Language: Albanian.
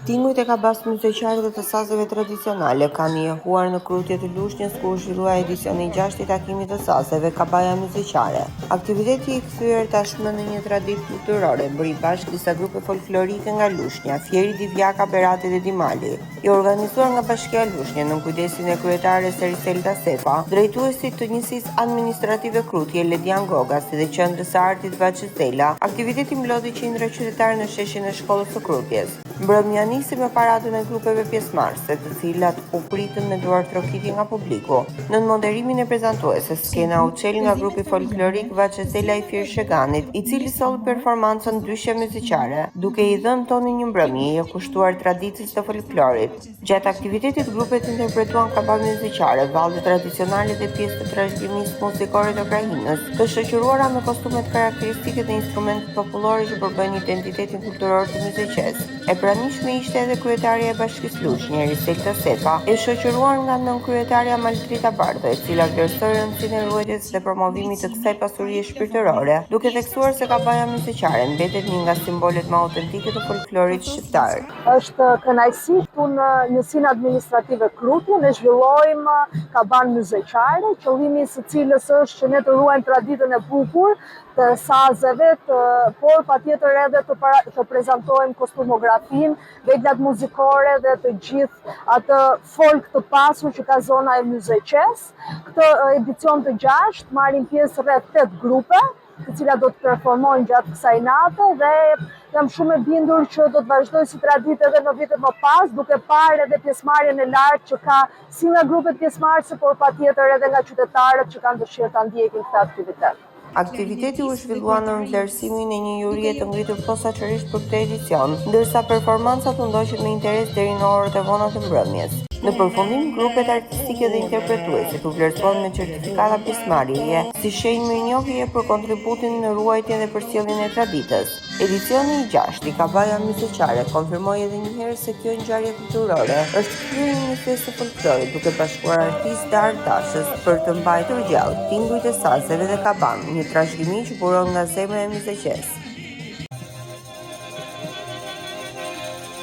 Tingujt e kabas mysheqare dhe të sazeve tradicionale kanë njehuar në Krutje të Lushnjës, ku u zhvillua edicioni 6 i takimit të sazeve kabaja mysheqare. Aktiviteti i kthyer tashmë në një traditë kulturore bëri bashkë disa grupe folklorike nga Lushnja, Fieri, Divjaka, Berati dhe Dimali. I organizuar nga Bashkia e Lushnjës në kujdesin e kryetares Eriselta Sefa, drejtuesit të njësisë administrative Krutje Ledian Gogas dhe qendrës së artit Vaçezela, aktiviteti mblodhi qindra qytetare në sheshin e shkollës së Krutjes. Mbrëmja nisi me paradën e grupeve pjesëmarrëse, të cilat u pritën me duar trokitje nga publiku. Në moderimin e prezantueses, skena u çel nga grupi folklorik Vaçezela i Fier Sheganit, i cili solli performancën ndryshe mysheqare, duke i dhënë tonin një mbrëmje e kushtuar traditës të folklorit. Gjatë aktivitetit, grupet interpretuan kaba mysheqare, valle tradicionale dhe pjesë të trashëgimisë muzikore të krahinës, të shoqëruara me kostumet karakteristike dhe instrumentet popullore që përbëjnë identitetin kulturor të mysheqes. E pranishme ishte edhe kryetaria e Bashkisë Lushnjë, Eriselta Sefa, e shoqëruar nga nënkryetaria Maltrita Bardho, e cila vlerësoi rëndësinë e ruajtjes dhe promovimit të kësaj pasurie shpirtërore, duke theksuar se kabaja mysheqare mbetet një nga simbolet më autentike të folklorit shqiptar. Është kënaqësi këtu në njësinë administrative Krutje, ne zhvillojmë kaban mysheqare, qëllimi i së cilës është që ne të ruajmë traditën e bukur të sazeve, por patjetër edhe të prezantojmë kostumografin, veglat muzikore dhe të gjithë atë folk të pasur që ka zona e mysheqes. Këtë edicion të 6 marrin pjesë rreth 8 grupe, të cilat do të performojnë gjatë kësaj nate dhe jam shumë e bindur që do të vazhdojë si traditë edhe në vitet më pas, duke parë edhe pjesëmarrjen e lartë që ka si nga grupet pjesëmarrëse, por patjetër edhe nga qytetarët që kanë dëshirë ta ndjekin këtë aktivitet. Aktiviteti u zhvillua në vlerësimin e një jurie të ngritur posaçërisht për këtë edicion, ndërsa performancat u ndoqën me interes deri në orët e vona të mbrëmjes. Në përfundim, grupet artistike dhe interpretuesit u vlerësuan me certifikata pjesëmarrjeje, si shenjë mirënjohje për kontributin në ruajtjen dhe përcjelljen e traditës. Edicioni i 6 i kabaja mysheqare konfirmoi edhe një herë se kjo ngjarje kulturore është kryer një festë folklore, duke bashkuar artistë dhe artashës për të mbajtur gjallë tingujt e sazeve dhe kaban, një trashëgimi që buron nga zemra e mysheqes.